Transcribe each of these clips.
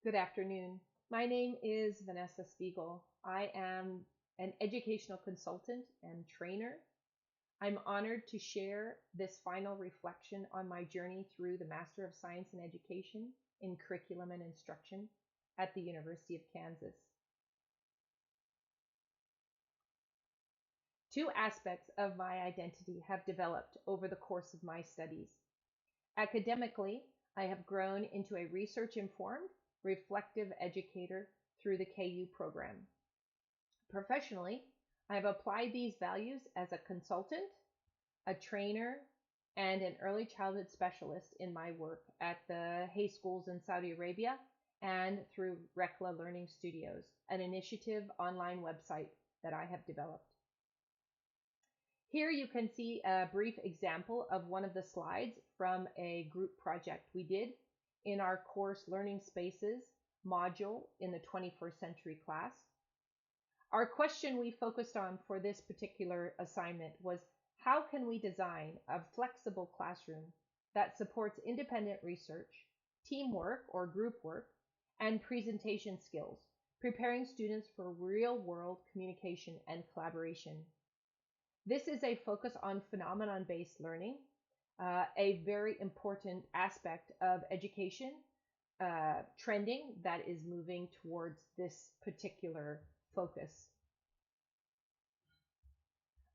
Good afternoon. My name is Vanessa Spiegel. I am an educational consultant and trainer. I'm honored to share this final reflection on my journey through the Master of Science in Education in Curriculum and Instruction at the University of Kansas. Two aspects of my identity have developed over the course of my studies. Academically, I have grown into a research-informed, reflective educator through the KU program. Professionally, I have applied these values as a consultant, a trainer, and an early childhood specialist in my work at the Hay Schools in Saudi Arabia and through Rekla Learning Studios, an initiative online website that I have developed. Here you can see a brief example of one of the slides from a group project we did in our course Learning Spaces module in the 21st Century class. Our question we focused on for this particular assignment was, how can we design a flexible classroom that supports independent research, teamwork or group work, and presentation skills, preparing students for real-world communication and collaboration? This is a focus on phenomenon-based learning, a very important aspect of education trending that is moving towards this particular focus.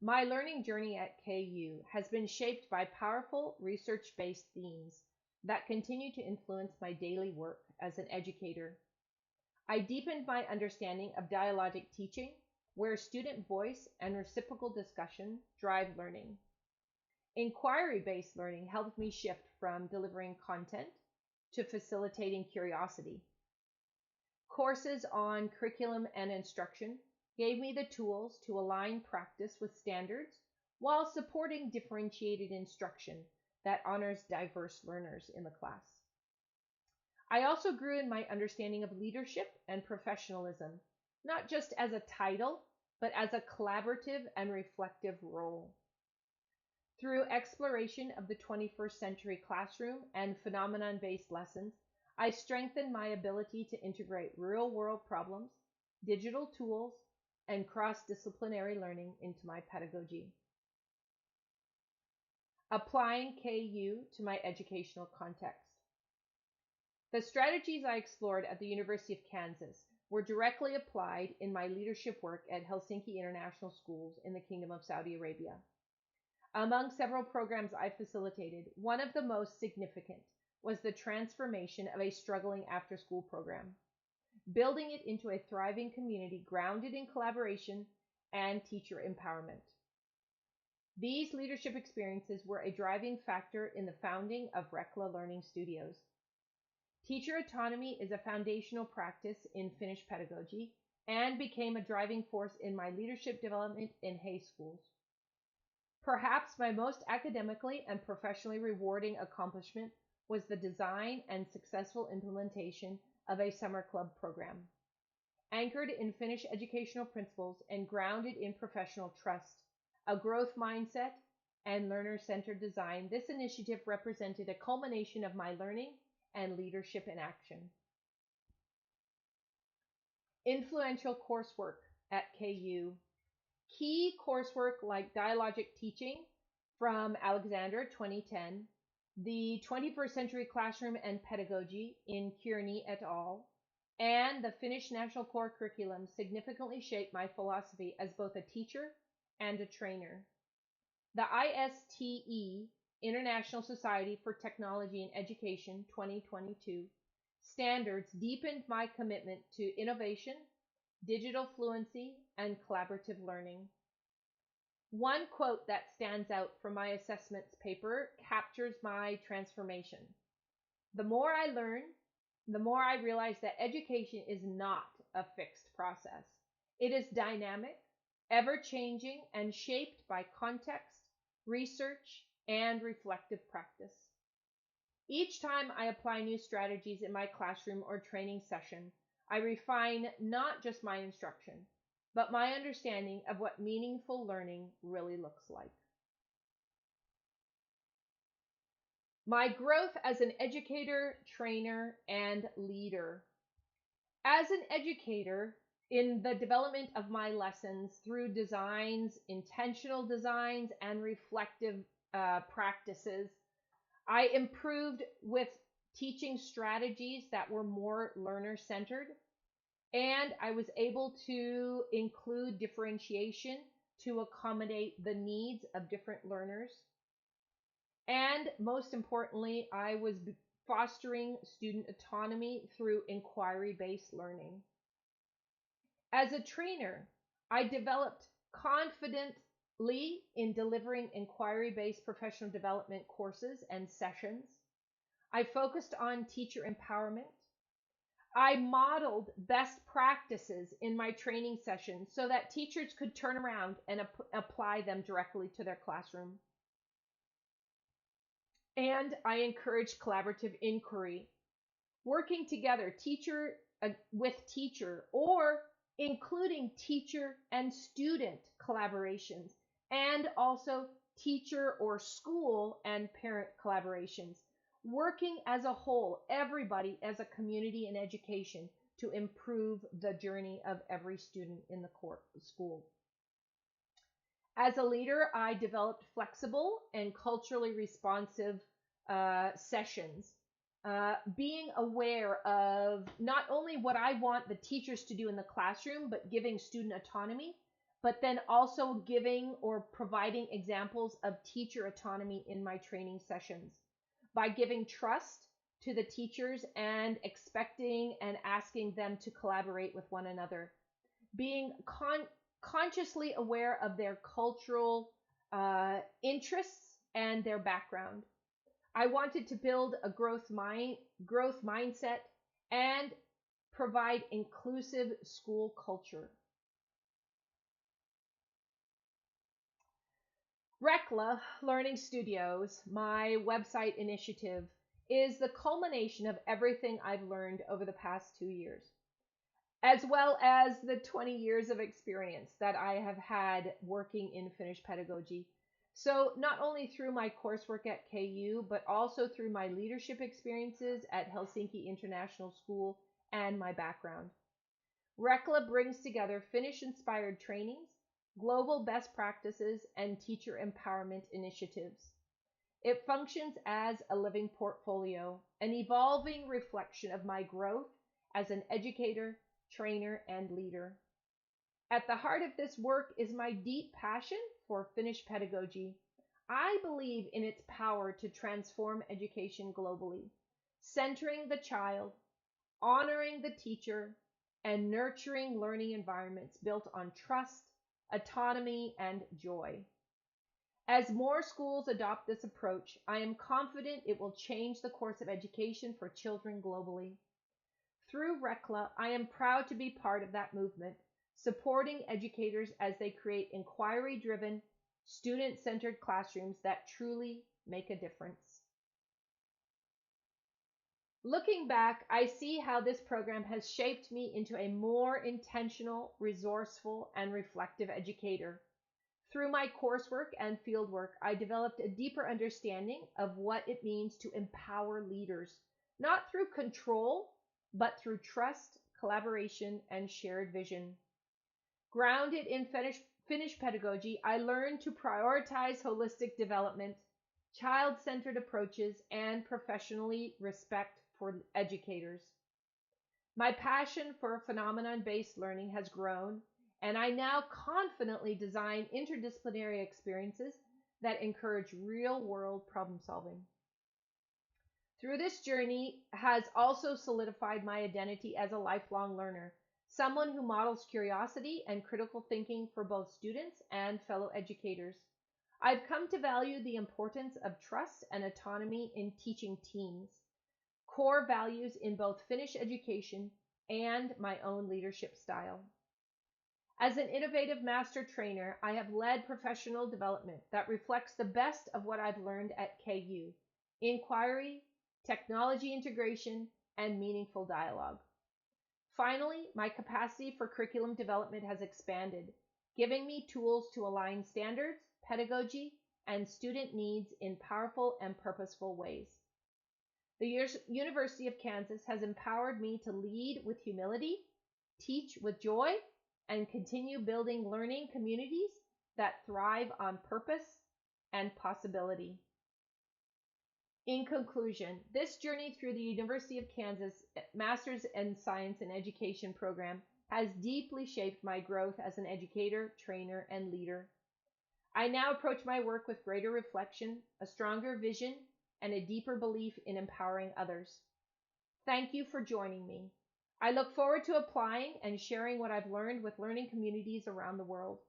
My learning journey at KU has been shaped by powerful research-based themes that continue to influence my daily work as an educator. I deepened my understanding of dialogic teaching, where student voice and reciprocal discussion drive learning. Inquiry-based learning helped me shift from delivering content to facilitating curiosity. Courses on curriculum and instruction gave me the tools to align practice with standards while supporting differentiated instruction that honors diverse learners in the class. I also grew in my understanding of leadership and professionalism, not just as a title, but as a collaborative and reflective role. Through exploration of the 21st century classroom and phenomenon-based lessons, I strengthened my ability to integrate real-world problems, digital tools, and cross-disciplinary learning into my pedagogy. Applying KU to my educational context. The strategies I explored at the University of Kansas were directly applied in my leadership work at Helsinki International Schools in the Kingdom of Saudi Arabia. Among several programs I facilitated, one of the most significant was the transformation of a struggling after-school program, building it into a thriving community grounded in collaboration and teacher empowerment. These leadership experiences were a driving factor in the founding of Rekla Learning Studios. Teacher autonomy is a foundational practice in Finnish pedagogy and became a driving force in my leadership development in Hay Schools. Perhaps my most academically and professionally rewarding accomplishment was the design and successful implementation of a summer club program. Anchored in Finnish educational principles and grounded in professional trust, a growth mindset, and learner-centered design, this initiative represented a culmination of my learning and leadership in action. Influential coursework at KU. Key coursework like dialogic teaching from Alexander 2010, the 21st Century Classroom and Pedagogy in Kearney et al., and the Finnish National Core Curriculum significantly shaped my philosophy as both a teacher and a trainer. The ISTE, International Society for Technology in Education 2022, standards deepened my commitment to innovation, digital fluency, and collaborative learning. One quote that stands out from my assessments paper captures my transformation. The more I learn, the more I realize that education is not a fixed process. It is dynamic, ever-changing, and shaped by context, research, and reflective practice. Each time I apply new strategies in my classroom or training session, I refine not just my instruction, but my understanding of what meaningful learning really looks like. My growth as an educator, trainer, and leader. As an educator, in the development of my lessons through designs, intentional designs, and reflective practices, I improved with teaching strategies that were more learner centered, and I was able to include differentiation to accommodate the needs of different learners. And most importantly, I was fostering student autonomy through inquiry-based learning. As a trainer, I developed confidently in delivering inquiry-based professional development courses and sessions. I focused on teacher empowerment. I modeled best practices in my training sessions so that teachers could turn around and apply them directly to their classroom. And I encouraged collaborative inquiry, working together, teacher with teacher, or including teacher and student collaborations, and also teacher or school and parent collaborations, working as a whole, everybody as a community in education to improve the journey of every student in the school. As a leader, I developed flexible and culturally responsive sessions, being aware of not only what I want the teachers to do in the classroom, but giving student autonomy, but then also giving or providing examples of teacher autonomy in my training sessions by giving trust to the teachers and expecting and asking them to collaborate with one another, being consciously aware of their cultural interests and their background. I wanted to build a growth mindset and provide inclusive school culture. Rekla Learning Studios, my website initiative, is the culmination of everything I've learned over the past 2 years, as well as the 20 years of experience that I have had working in Finnish pedagogy. So not only through my coursework at KU, but also through my leadership experiences at Helsinki International School and my background. Rekla brings together Finnish-inspired trainings, global best practices, and teacher empowerment initiatives. It functions as a living portfolio, an evolving reflection of my growth as an educator, trainer, and leader. At the heart of this work is my deep passion for Finnish pedagogy. I believe in its power to transform education globally, centering the child, honoring the teacher, and nurturing learning environments built on trust, autonomy, and joy. As more schools adopt this approach, I am confident it will change the course of education for children globally. Through Rekla, I am proud to be part of that movement, supporting educators as they create inquiry-driven, student-centered classrooms that truly make a difference. Looking back, I see how this program has shaped me into a more intentional, resourceful, and reflective educator. Through my coursework and fieldwork, I developed a deeper understanding of what it means to empower leaders, not through control, but through trust, collaboration, and shared vision. Grounded in Finnish pedagogy, I learned to prioritize holistic development, child-centered approaches, and professionally respect for educators. My passion for phenomenon-based learning has grown, and I now confidently design interdisciplinary experiences that encourage real-world problem solving. Through this journey has also solidified my identity as a lifelong learner, someone who models curiosity and critical thinking for both students and fellow educators. I've come to value the importance of trust and autonomy in teaching teams, core values in both Finnish education and my own leadership style. As an innovative master trainer, I have led professional development that reflects the best of what I've learned at KU: inquiry, technology integration, and meaningful dialogue. Finally, my capacity for curriculum development has expanded, giving me tools to align standards, pedagogy, and student needs in powerful and purposeful ways. The University of Kansas has empowered me to lead with humility, teach with joy, and continue building learning communities that thrive on purpose and possibility. In conclusion, this journey through the University of Kansas Master's in Science and Education program has deeply shaped my growth as an educator, trainer, and leader. I now approach my work with greater reflection, a stronger vision, and a deeper belief in empowering others. Thank you for joining me. I look forward to applying and sharing what I've learned with learning communities around the world.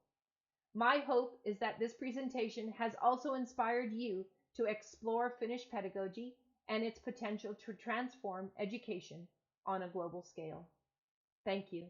My hope is that this presentation has also inspired you to explore Finnish pedagogy and its potential to transform education on a global scale. Thank you.